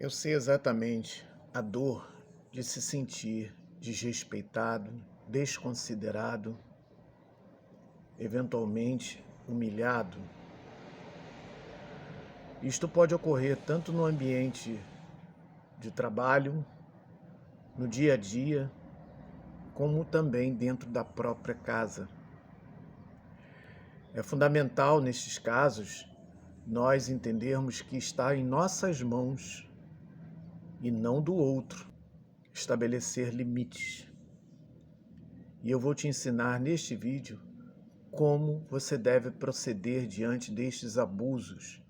Eu sei exatamente a dor de se sentir desrespeitado, desconsiderado, eventualmente humilhado. Isto pode ocorrer tanto no ambiente de trabalho, no dia a dia, como também dentro da própria casa. É fundamental, nestes casos, nós entendermos que está em nossas mãos e não do outro estabelecer limites. E eu vou te ensinar neste vídeo como você deve proceder diante destes abusos.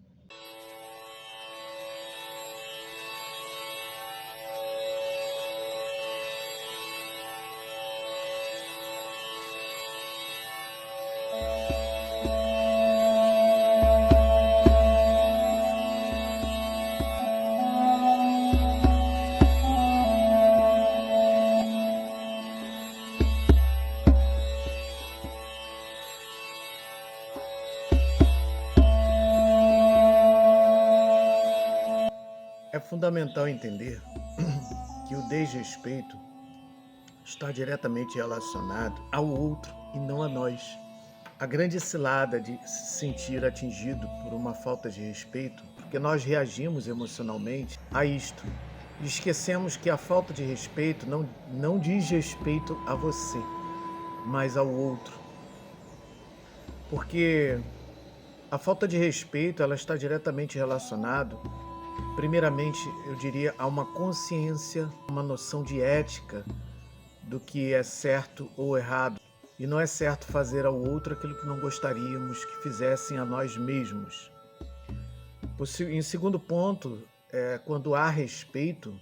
É fundamental entender que o desrespeito está diretamente relacionado ao outro e não a nós. A grande cilada de se sentir atingido por uma falta de respeito, porque nós reagimos emocionalmente a isto. E esquecemos que a falta de respeito não diz respeito a você, mas ao outro. Porque a falta de respeito ela está diretamente relacionada, primeiramente, eu diria, a uma consciência, uma noção de ética do que é certo ou errado. E não é certo fazer ao outro aquilo que não gostaríamos que fizessem a nós mesmos. Em segundo ponto, quando há respeito,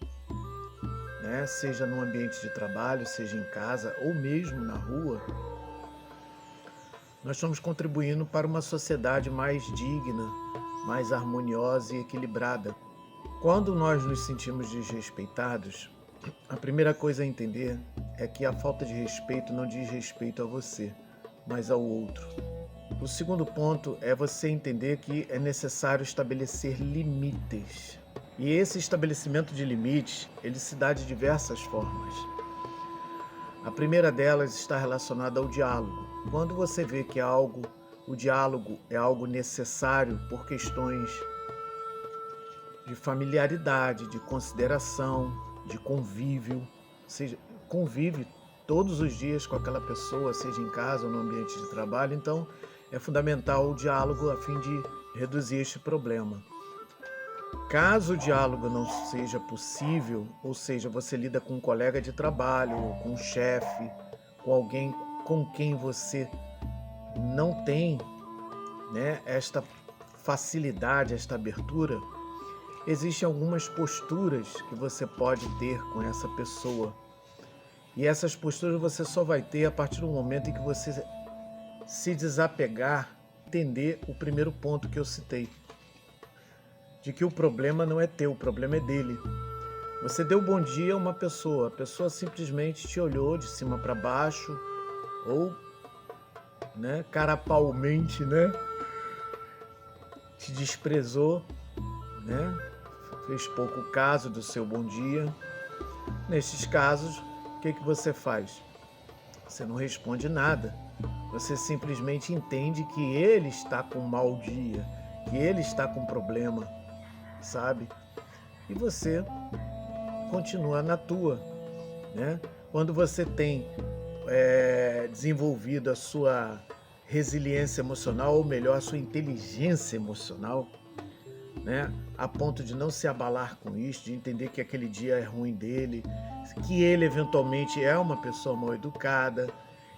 né, seja no ambiente de trabalho, seja em casa ou mesmo na rua, nós estamos contribuindo para uma sociedade mais digna, mais harmoniosa e equilibrada. Quando nós nos sentimos desrespeitados, a primeira coisa a entender é que a falta de respeito não diz respeito a você, mas ao outro. O segundo ponto é você entender que é necessário estabelecer limites. E esse estabelecimento de limites, ele se dá de diversas formas. A primeira delas está relacionada ao diálogo. Quando você vê que o diálogo é algo necessário por questões de familiaridade, de consideração, de convívio, ou seja, convive todos os dias com aquela pessoa, seja em casa ou no ambiente de trabalho, então é fundamental o diálogo a fim de reduzir este problema. Caso o diálogo não seja possível, ou seja, você lida com um colega de trabalho, ou com um chefe, com alguém com quem você não tem, né, esta facilidade, esta abertura, existem algumas posturas que você pode ter com essa pessoa. E essas posturas você só vai ter a partir do momento em que você se desapegar, entender o primeiro ponto que eu citei, de que o problema não é teu, o problema é dele. Você deu bom dia a uma pessoa, a pessoa simplesmente te olhou de cima para baixo, ou, né, carapaumente, né, te desprezou, né, fez pouco caso do seu bom dia. Nesses casos, o que você faz? Você não responde nada. Você simplesmente entende que ele está com um mau dia, que ele está com problema, sabe? E você continua na tua, né? Quando você tem desenvolvido a sua resiliência emocional, ou melhor, a sua inteligência emocional, né, a ponto de não se abalar com isso, de entender que aquele dia é ruim dele, que ele eventualmente é uma pessoa mal educada,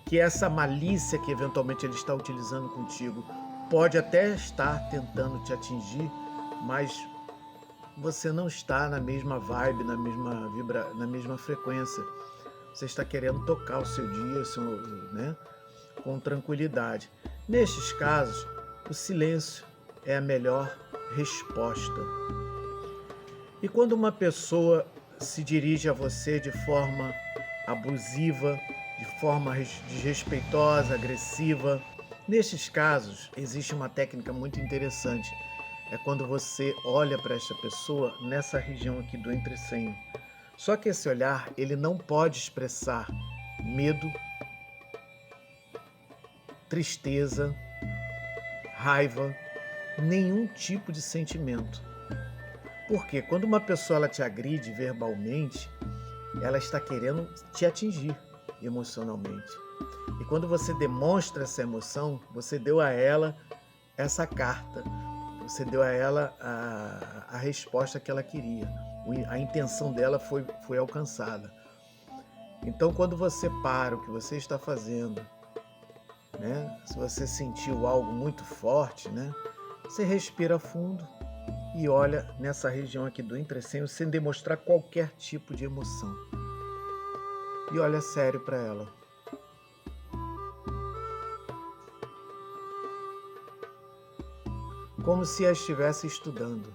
que essa malícia que eventualmente ele está utilizando contigo pode até estar tentando te atingir, mas você não está na mesma vibe, na mesma frequência. Você está querendo tocar o seu dia, né, com tranquilidade. Nestes casos, o silêncio é a melhor resposta. E quando uma pessoa se dirige a você de forma abusiva, de forma desrespeitosa, agressiva, nestes casos existe uma técnica muito interessante. é quando você olha para esta pessoa nessa região aqui do entrecenho. Só que esse olhar, ele não pode expressar medo, tristeza, raiva, nenhum tipo de sentimento. Porque quando uma pessoa ela te agride verbalmente, ela está querendo te atingir emocionalmente. E quando você demonstra essa emoção, você deu a ela essa carta, você deu a ela a resposta que ela queria. A intenção dela foi alcançada. Então, quando você para o que você está fazendo, né? Se você sentiu algo muito forte, né? Você respira fundo e olha nessa região aqui do entrecenho sem demonstrar qualquer tipo de emoção. E olha sério para ela. Como se a estivesse estudando,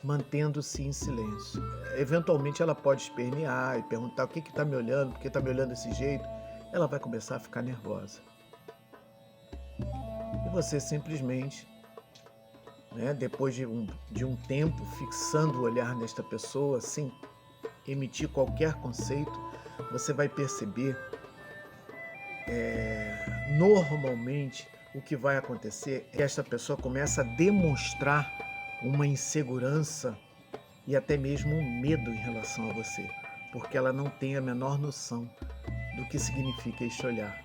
mantendo-se em silêncio. Eventualmente ela pode espernear e perguntar o que está me olhando, por que está me olhando desse jeito. Ela vai começar a ficar nervosa. E você simplesmente, né, depois de um tempo fixando o olhar nesta pessoa, sem emitir qualquer conceito, você vai perceber normalmente o que vai acontecer é que esta pessoa começa a demonstrar uma insegurança e até mesmo um medo em relação a você, porque ela não tem a menor noção do que significa este olhar.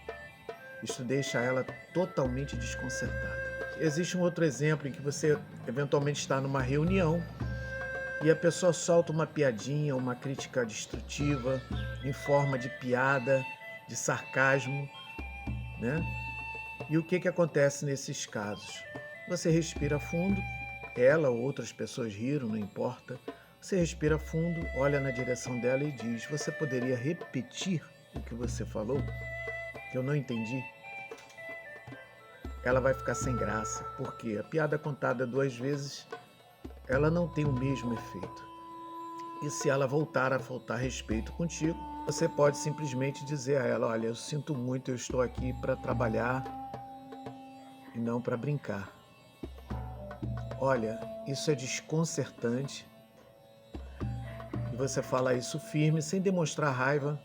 Isso deixa ela totalmente desconcertada. Existe um outro exemplo em que você eventualmente está numa reunião e a pessoa solta uma piadinha, uma crítica destrutiva em forma de piada, de sarcasmo, né? E o que acontece nesses casos? Você respira fundo, ela ou outras pessoas riram, não importa. Você respira fundo, olha na direção dela e diz: você poderia repetir o que você falou? Que eu não entendi. Ela vai ficar sem graça, porque a piada contada 2 vezes, ela não tem o mesmo efeito. E se ela voltar a faltar respeito contigo, você pode simplesmente dizer a ela: olha, eu sinto muito, eu estou aqui para trabalhar e não para brincar. Olha, isso é desconcertante. E você fala isso firme, sem demonstrar raiva.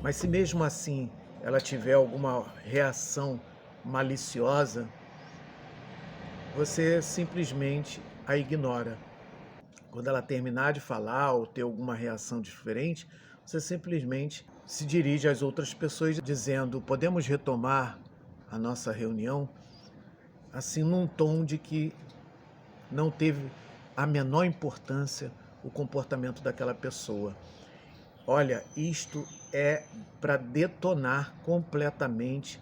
Mas se mesmo assim ela tiver alguma reação maliciosa, você simplesmente a ignora. Quando ela terminar de falar ou ter alguma reação diferente, você simplesmente se dirige às outras pessoas dizendo: podemos retomar a nossa reunião? Assim, num tom de que não teve a menor importância o comportamento daquela pessoa. Olha, isto é para detonar completamente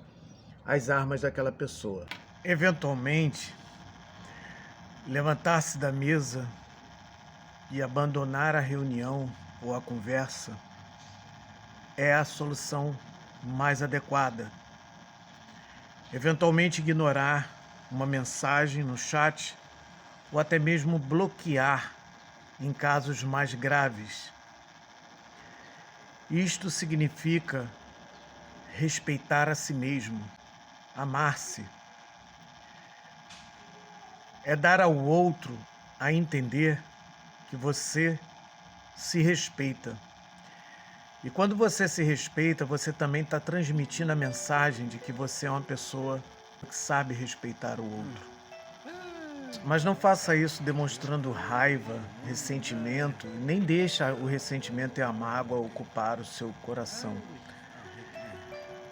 as armas daquela pessoa. Eventualmente, levantar-se da mesa e abandonar a reunião ou a conversa é a solução mais adequada. Eventualmente ignorar uma mensagem no chat ou até mesmo bloquear em casos mais graves. Isto significa respeitar a si mesmo, amar-se. É dar ao outro a entender que você se respeita. E quando você se respeita, você também está transmitindo a mensagem de que você é uma pessoa que sabe respeitar o outro. Mas não faça isso demonstrando raiva, ressentimento, nem deixa o ressentimento e a mágoa ocupar o seu coração.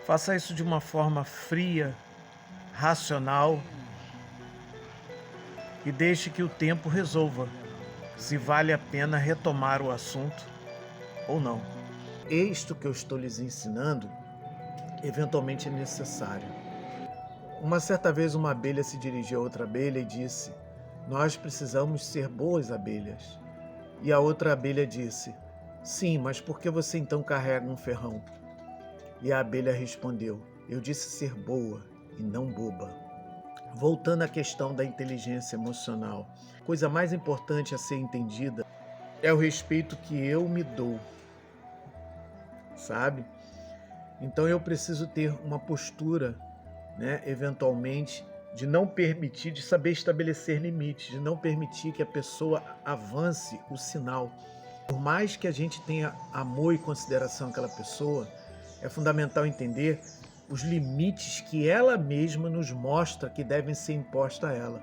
Faça isso de uma forma fria, racional e deixe que o tempo resolva se vale a pena retomar o assunto ou não. Isto que eu estou lhes ensinando, eventualmente é necessário. Uma certa vez uma abelha se dirigiu a outra abelha e disse: nós precisamos ser boas abelhas. E a outra abelha disse: sim, mas por que você então carrega um ferrão? E a abelha respondeu: eu disse ser boa e não boba. Voltando à questão da inteligência emocional, a coisa mais importante a ser entendida é o respeito que eu me dou, sabe? Então eu preciso ter uma postura, né, eventualmente, de não permitir, de saber estabelecer limites, de não permitir que a pessoa avance o sinal. Por mais que a gente tenha amor e consideração àquela pessoa, é fundamental entender os limites que ela mesma nos mostra que devem ser impostos a ela.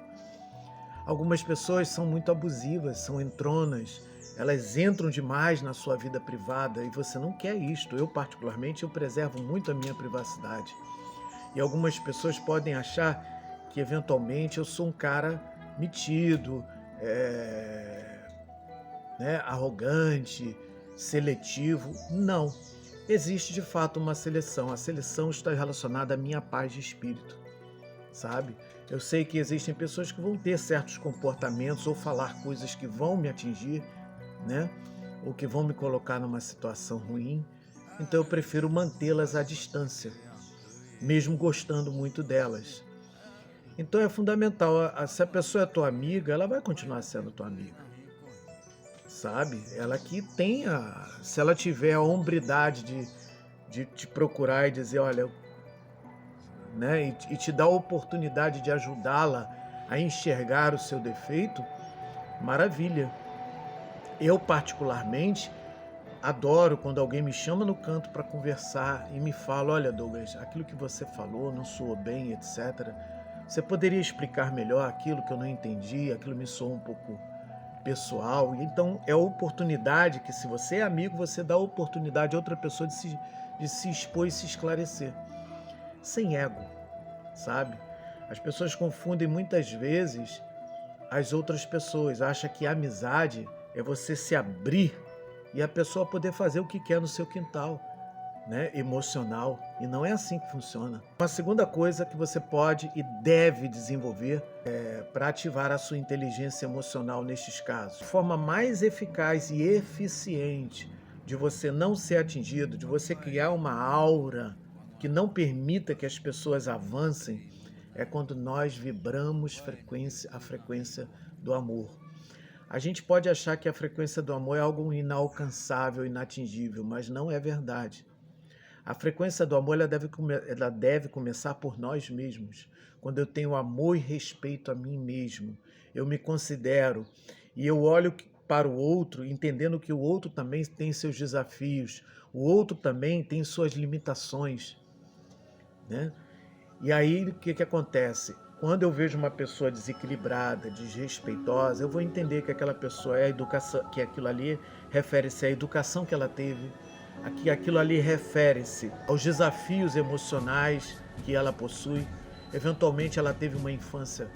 Algumas pessoas são muito abusivas, são entronas, elas entram demais na sua vida privada e você não quer isto. Eu, particularmente, eu preservo muito a minha privacidade. E algumas pessoas podem achar que, eventualmente, eu sou um cara metido, arrogante, seletivo. Não. Existe, de fato, uma seleção. A seleção está relacionada à minha paz de espírito, sabe? Eu sei que existem pessoas que vão ter certos comportamentos ou falar coisas que vão me atingir, né? Ou que vão me colocar numa situação ruim. Então eu prefiro mantê-las à distância, mesmo gostando muito delas. Então é fundamental, se a pessoa é tua amiga, ela vai continuar sendo tua amiga, sabe? Ela que tenha, se ela tiver a hombridade de te procurar e dizer, olha, né, e te dar a oportunidade de ajudá-la a enxergar o seu defeito, maravilha. Eu, particularmente, adoro quando alguém me chama no canto para conversar e me fala, olha, Douglas, aquilo que você falou não soou bem, etc. Você poderia explicar melhor aquilo que eu não entendi, aquilo me soou um pouco pessoal. Então, é a oportunidade que, se você é amigo, você dá a oportunidade a outra pessoa de se expor e se esclarecer. Sem ego, sabe? As pessoas confundem muitas vezes as outras pessoas. Acham que a amizade é você se abrir e a pessoa poder fazer o que quer no seu quintal, né? Emocional. E não é assim que funciona. Uma segunda coisa que você pode e deve desenvolver para ativar a sua inteligência emocional nestes casos. A forma mais eficaz e eficiente de você não ser atingido, de você criar uma aura que não permita que as pessoas avancem, é quando nós vibramos a frequência do amor. A gente pode achar que a frequência do amor é algo inalcançável, inatingível, mas não é verdade. A frequência do amor ela deve começar por nós mesmos. Quando eu tenho amor e respeito a mim mesmo, eu me considero e eu olho para o outro, entendendo que o outro também tem seus desafios, o outro também tem suas limitações, né? E aí o que acontece? Quando eu vejo uma pessoa desequilibrada, desrespeitosa, eu vou entender que aquela pessoa é a educação, que aquilo ali refere-se à educação que ela teve, que aquilo ali refere-se aos desafios emocionais que ela possui. Eventualmente ela teve uma infância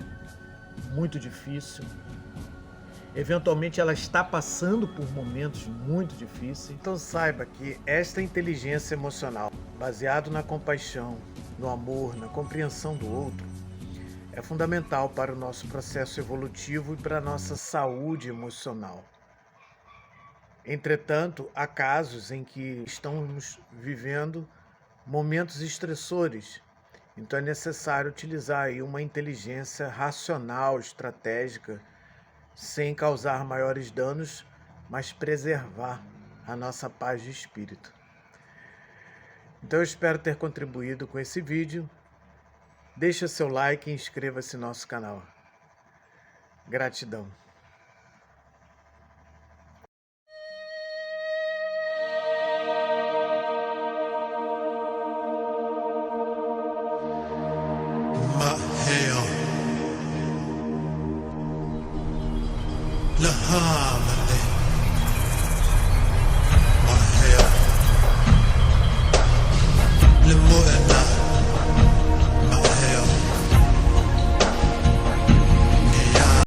muito difícil. Eventualmente ela está passando por momentos muito difíceis. Então saiba que esta inteligência emocional, baseado na compaixão, no amor, na compreensão do outro, é fundamental para o nosso processo evolutivo e para a nossa saúde emocional. Entretanto, há casos em que estamos vivendo momentos estressores, então é necessário utilizar aí uma inteligência racional, estratégica, sem causar maiores danos, mas preservar a nossa paz de espírito. Então eu espero ter contribuído com esse vídeo. Deixe seu like e inscreva-se no nosso canal. Gratidão. لهام